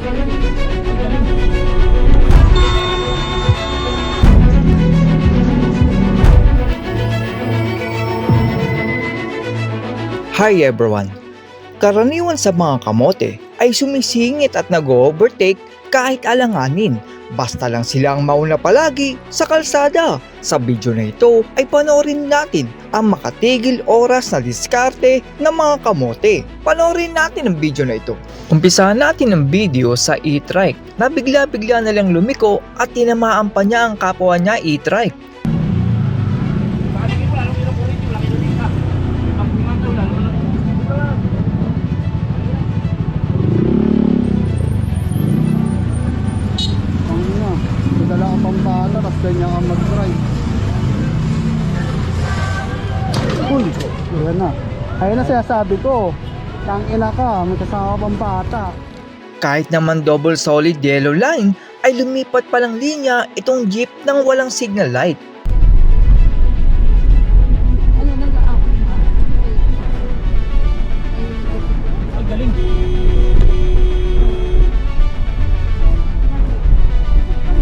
Hi everyone! Karaniwan sa mga kamote ay sumisingit at nag-overtake kahit alanganin, basta lang silang mauna palagi sa kalsada. Sa video na ito ay panoorin natin ang makatigil oras na diskarte ng mga kamote. Panoorin natin ang video na ito. Umpisahan natin ang video sa e-trike na bigla-bigla na lang lumiko at tinamaan pa niya ang kapwa niya e-trike. Dala ang pambata, tapos ganyan ka mag-drive. Uy, yan na. Ayun na sinasabi ko. Tang ina ka, may kasama pang bata. Kahit naman double solid yellow line, ay lumipat palang linya itong jeep ng walang signal light.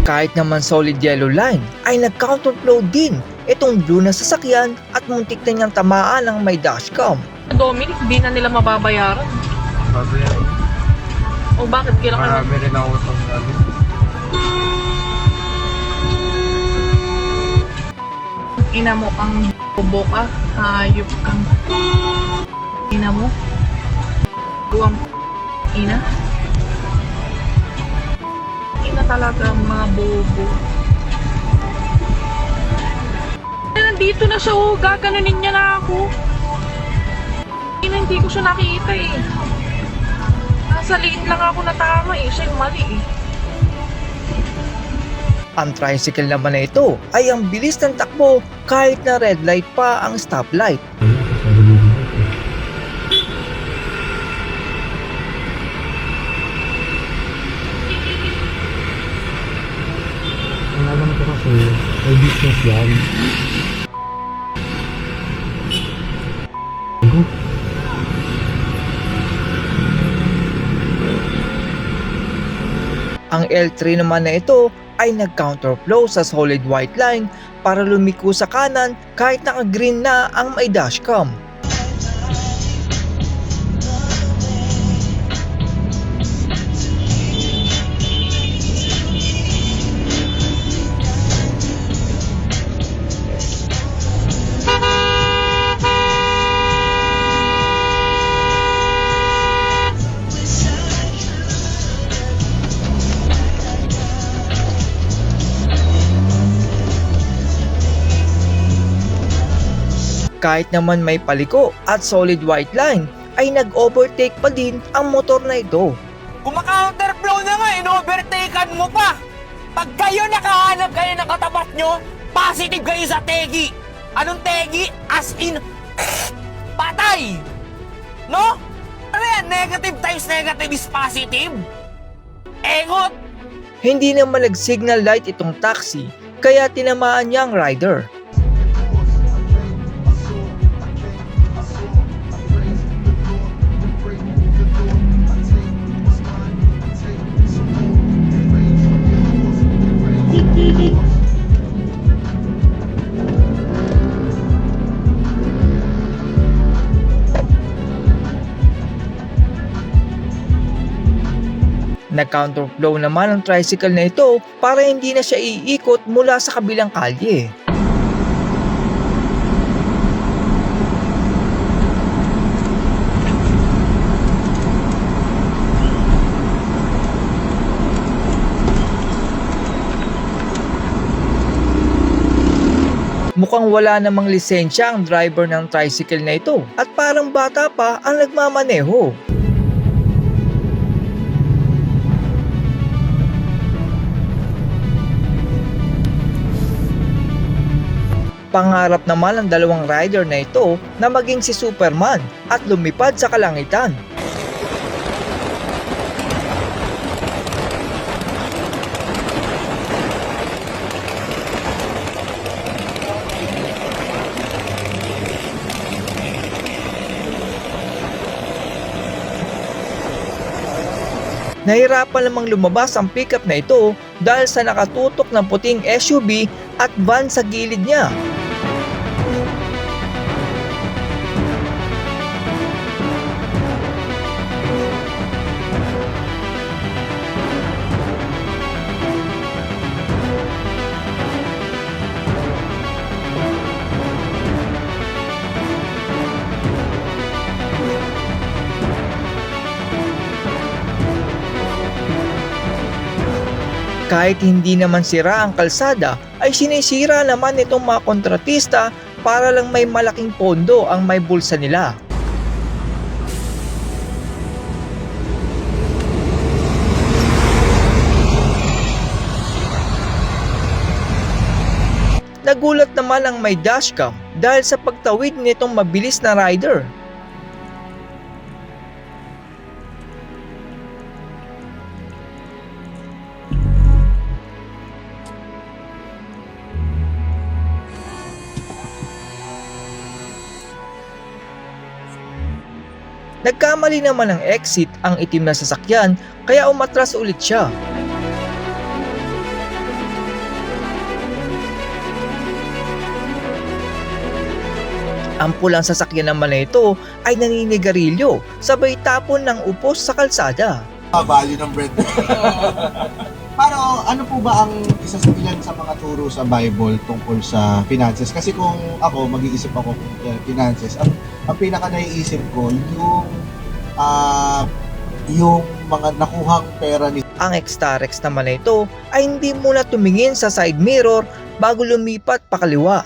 Kahit naman solid yellow line, ay nag-counterflow din itong blue na sasakyan at muntik na niyang tamaan ng may dashcam. Dominic, di na nila mababayaran. Babayaran. O bakit kailangan? Marami rin ako sa sabi. Ina mo kang bobo ka, hayop kang ina mo. Buwang ina. Ina talaga mga bobo. Nandito na siya, oh, gaganunin niya na ako. Ina, hindi ko siya nakita eh. Nasa liit lang ako natama eh, siya yung mali eh. Ang tricycle naman na ito ay ang bilis ng takbo kahit na red light pa ang stoplight. Ang alam ko kasi, may business yan. Ang L3 naman na ito ay nag-counterflow sa solid white line para lumiko sa kanan kahit naka-green na ang may dashcam. Kahit naman may paliko at solid white line, ay nag-overtake pa din ang motor na ito. Kung maka-counterflow na nga, in-overtaken mo pa! Pag kayo nakahanap kayo ng katapat nyo, positive kayo sa tegi! Anong tegi? As in, patay! No? Ano yan? Negative times negative is positive? Engot! Hindi naman nag-signal light itong taxi, kaya tinamaan niya ang rider. Nag-counterflow naman ang tricycle na ito para hindi na siya iikot mula sa kabilang kalye. Mukhang wala namang lisensya ang driver ng tricycle na ito at parang bata pa ang nagmamaneho. Pangarap naman ng dalawang rider na ito na maging si Superman at lumipad sa kalangitan. Nahirapan lamang lumabas ang pickup na ito dahil sa nakatutok ng puting SUV at van sa gilid niya. Kahit hindi naman sira ang kalsada, ay sinisira naman itong mga kontratista para lang may malaking pondo ang may bulsa nila. Nagulat naman ang may dashcam dahil sa pagtawid nitong mabilis na rider. Nagkamali naman ng exit ang itim na sasakyan kaya umatras ulit siya. Ang pulang sasakyan naman na ito ay naninigarilyo sabay tapon ng upos sa kalsada. Value ng bread. Pero ano po ba ang isa sa ilan sa mga turo sa Bible tungkol sa finances? Kasi kung ako, mag-iisip ako finances, ang pinaka naiisip ko, yung mga nakuhang pera ni Ang Xtarex naman na ito ay hindi muna tumingin sa side mirror bago lumipat pakaliwa.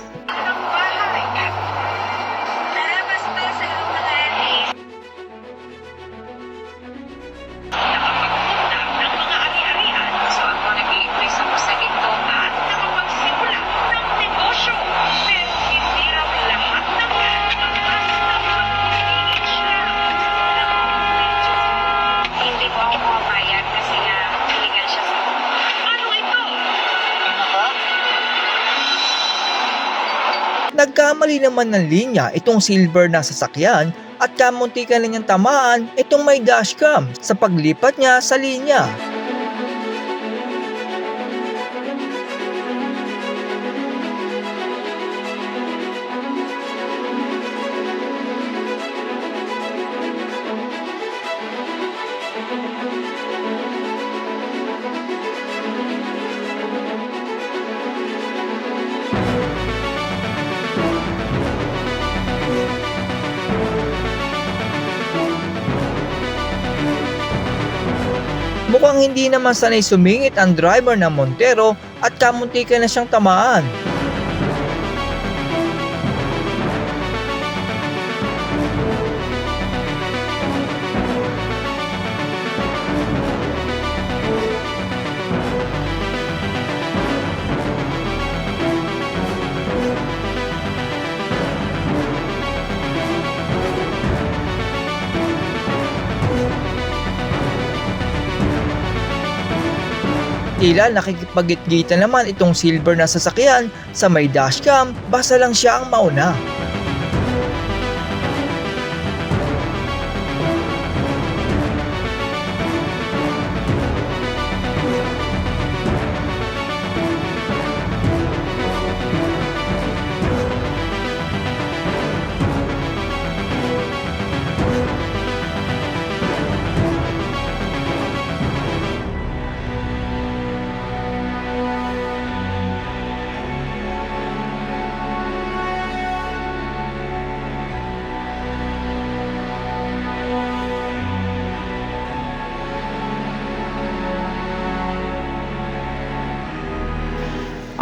Nagkamali naman ng linya itong silver na sasakyan at kamuntikan na niyang tamaan itong may dashcam sa paglipat niya sa linya. Mukhang hindi naman sanay sumingit ang driver ng Montero at kamuntikan na siyang tamaan. Tila nakikipagitgitan naman itong silver na sasakyan sa may dashcam basta lang siya ang mauna.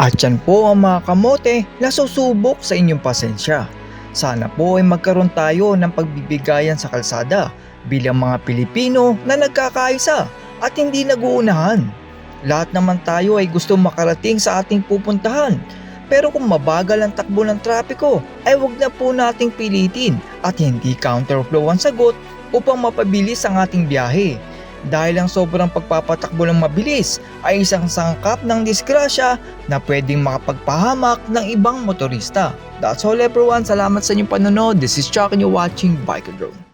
At yan po ang mga kamote na susubok sa inyong pasensya. Sana po ay magkaroon tayo ng pagbibigayan sa kalsada bilang mga Pilipino na nagkakaisa at hindi naguunahan. Lahat naman tayo ay gusto makarating sa ating pupuntahan. Pero kung mabagal ang takbo ng trapiko ay wag na po nating pilitin at hindi counterflow ang sagot upang mapabilis ang ating biyahe. Dahil ang sobrang pagpapatakbo ng mabilis ay isang sangkap ng disgrasya na pwedeng makapagpahamak ng ibang motorista. That's all everyone. Salamat sa inyong panonood. This is Chuck and you're watching Bike Drone.